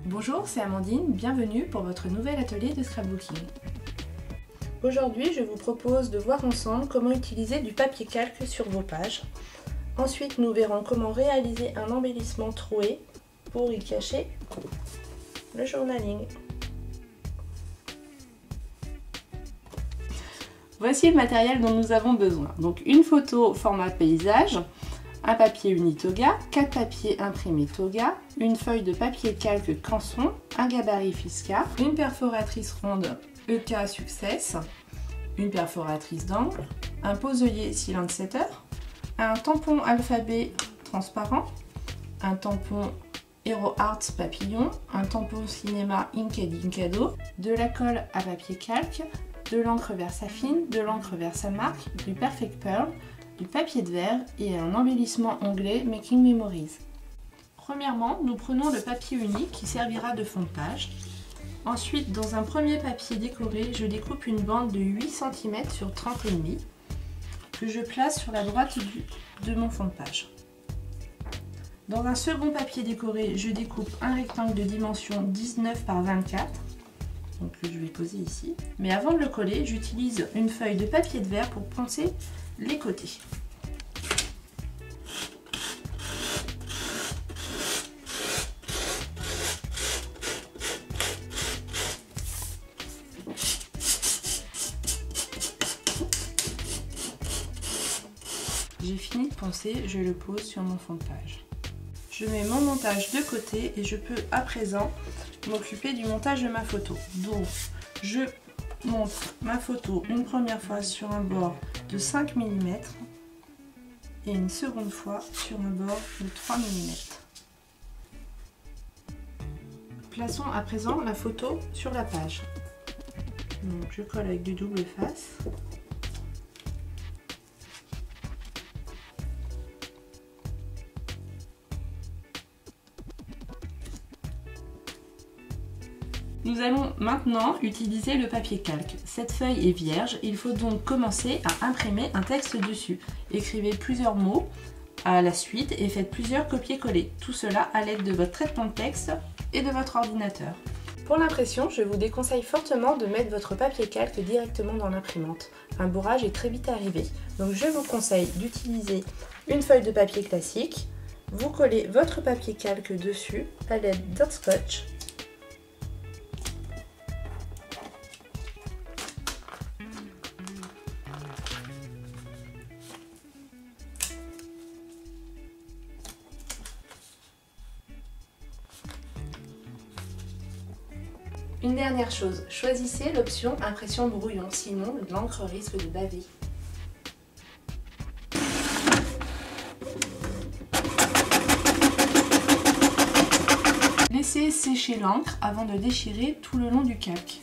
Bonjour, c'est Amandine, bienvenue pour votre nouvel atelier de scrapbooking. Aujourd'hui, je vous propose de voir ensemble comment utiliser du papier calque sur vos pages. Ensuite, nous verrons comment réaliser un embellissement troué pour y cacher le journaling. Voici le matériel dont nous avons besoin. Donc une photo format paysage, un papier uni Toga, 4 papiers imprimés Toga, une feuille de papier calque Canson, un gabarit Fiska, une perforatrice ronde EK Success, une perforatrice d'angle, un poselier Silent Setter, un tampon alphabet transparent, un tampon Hero Arts papillon, un tampon cinéma Inkado, de la colle à papier calque, de l'encre Versafine, de l'encre Versamark, du Perfect Pearl, du papier de verre et un embellissement anglais Making Memories. Premièrement, nous prenons le papier unique qui servira de fond de page. Ensuite, dans un premier papier décoré, je découpe une bande de 8 cm sur 30,5 que je place sur la droite de mon fond de page. Dans un second papier décoré, je découpe un rectangle de dimension 19 par 24. Donc je vais poser ici. Mais avant de le coller, j'utilise une feuille de papier de verre pour poncer les côtés. J'ai fini de poncer, je le pose sur mon fond de page. Je mets mon montage de côté et je peux à présent m'occuper du montage de ma photo. Donc je monte ma photo une première fois sur un bord de 5 mm et une seconde fois sur un bord de 3 mm. Plaçons à présent la photo sur la page. Donc je colle avec du double face. Nous allons maintenant utiliser le papier calque. Cette feuille est vierge, il faut donc commencer à imprimer un texte dessus. Écrivez plusieurs mots à la suite et faites plusieurs copier-coller. Tout cela à l'aide de votre traitement de texte et de votre ordinateur. Pour l'impression, je vous déconseille fortement de mettre votre papier calque directement dans l'imprimante. Un bourrage est très vite arrivé. Donc je vous conseille d'utiliser une feuille de papier classique. Vous collez votre papier calque dessus à l'aide d'un scotch. Une dernière chose, choisissez l'option impression brouillon, sinon l'encre risque de baver. Laissez sécher l'encre avant de déchirer tout le long du calque.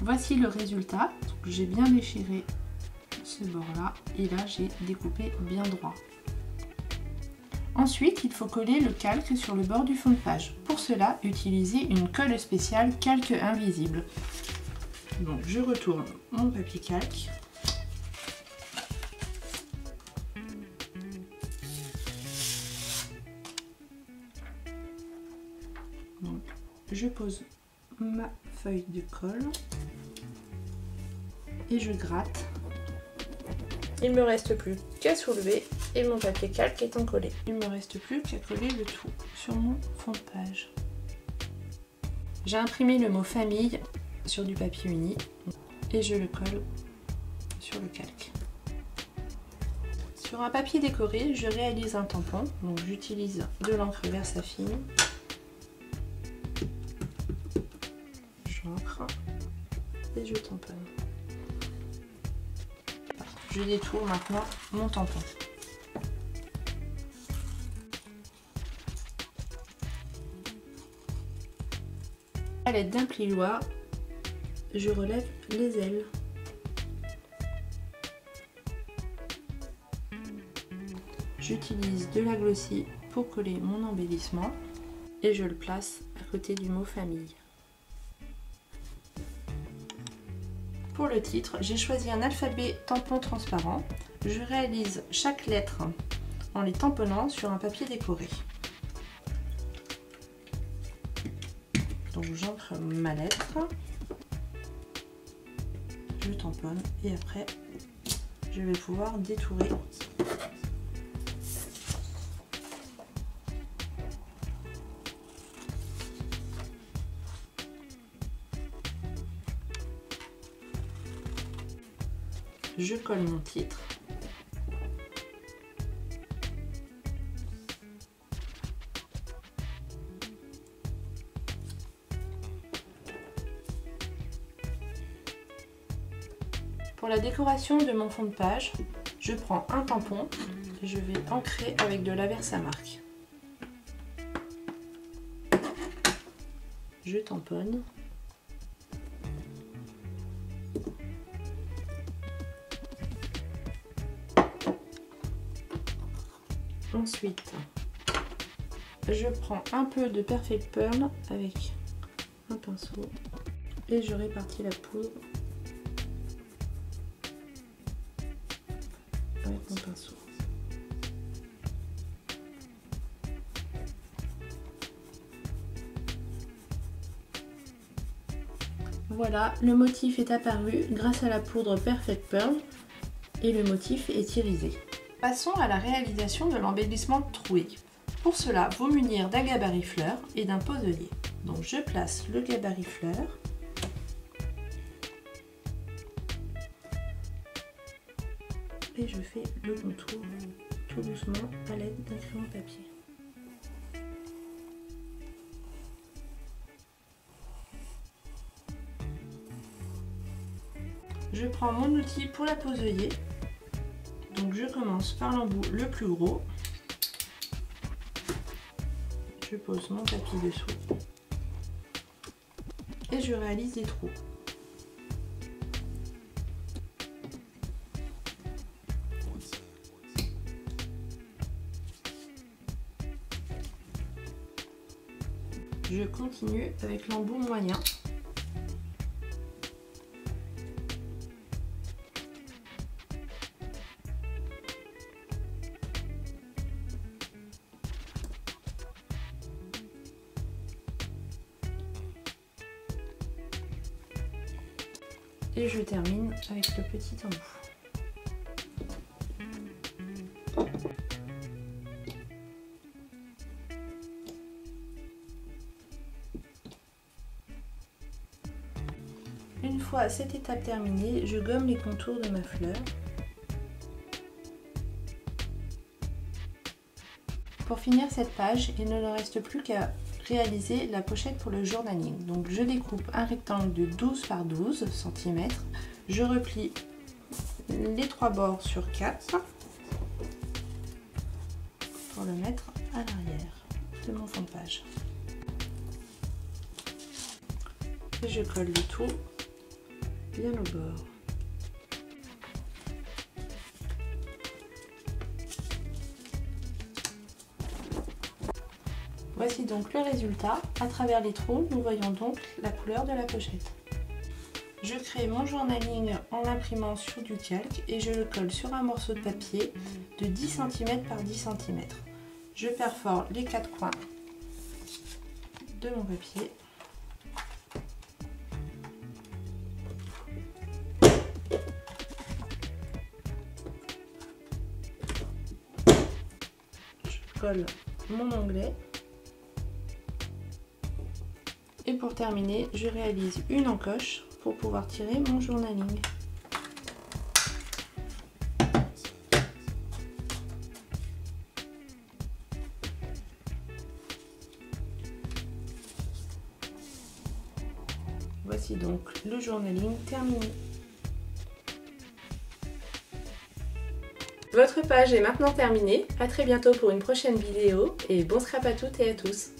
Voici le résultat. J'ai bien déchiré ce bord-là et là j'ai découpé bien droit. Ensuite, il faut coller le calque sur le bord du fond de page. Pour cela, utilisez une colle spéciale calque invisible. Donc je retourne mon papier calque. Donc, je pose ma feuille de colle. Et je gratte. Il ne me reste plus qu'à soulever et mon papier calque étant collé. Il ne me reste plus qu'à coller le tout sur mon fond de page. J'ai imprimé le mot famille sur du papier uni et je le colle sur le calque. Sur un papier décoré, je réalise un tampon. Donc j'utilise de l'encre Versafine. J'encre et je tamponne. Je détourne maintenant mon tampon. À l'aide d'un plioir, je relève les ailes. J'utilise de la glossy pour coller mon embellissement et je le place à côté du mot famille. Pour le titre, j'ai choisi un alphabet tampon transparent. Je réalise chaque lettre en les tamponnant sur un papier décoré. Donc j'encre ma lettre, je tamponne et après je vais pouvoir détourer. Je colle mon titre. Pour la décoration de mon fond de page, je prends un tampon et je vais ancrer avec de la Versamark. Je tamponne. Ensuite, je prends un peu de Perfect Pearl avec un pinceau et je répartis la poudre avec mon pinceau. Voilà, le motif est apparu grâce à la poudre Perfect Pearl et le motif est irisé. Passons à la réalisation de l'embellissement troué. Pour cela, vous munir d'un gabarit fleur et d'un poselier. Donc je place le gabarit fleur. Et je fais le contour tout doucement à l'aide d'un crayon papier. Je prends mon outil pour la poselier. Donc je commence par l'embout le plus gros. Je pose mon tapis dessous. Et je réalise des trous. Je continue avec l'embout moyen. Et je termine avec le petit embout. Une fois cette étape terminée, je gomme les contours de ma fleur. Pour finir cette page, il ne me reste plus qu'à réaliser la pochette pour le journaling. Donc je découpe un rectangle de 12 par 12 cm. Je replie les trois bords sur 4 pour le mettre à l'arrière de mon fond de page. Et je colle le tout bien au bord. Voici donc le résultat. À travers les trous, nous voyons donc la couleur de la pochette. Je crée mon journaling en l'imprimant sur du calque et je le colle sur un morceau de papier de 10 cm par 10 cm. Je perfore les 4 coins de mon papier. Je colle mon onglet. Et pour terminer, je réalise une encoche pour pouvoir tirer mon journaling. Voici donc le journaling terminé. Votre page est maintenant terminée. À très bientôt pour une prochaine vidéo et bon scrap à toutes et à tous.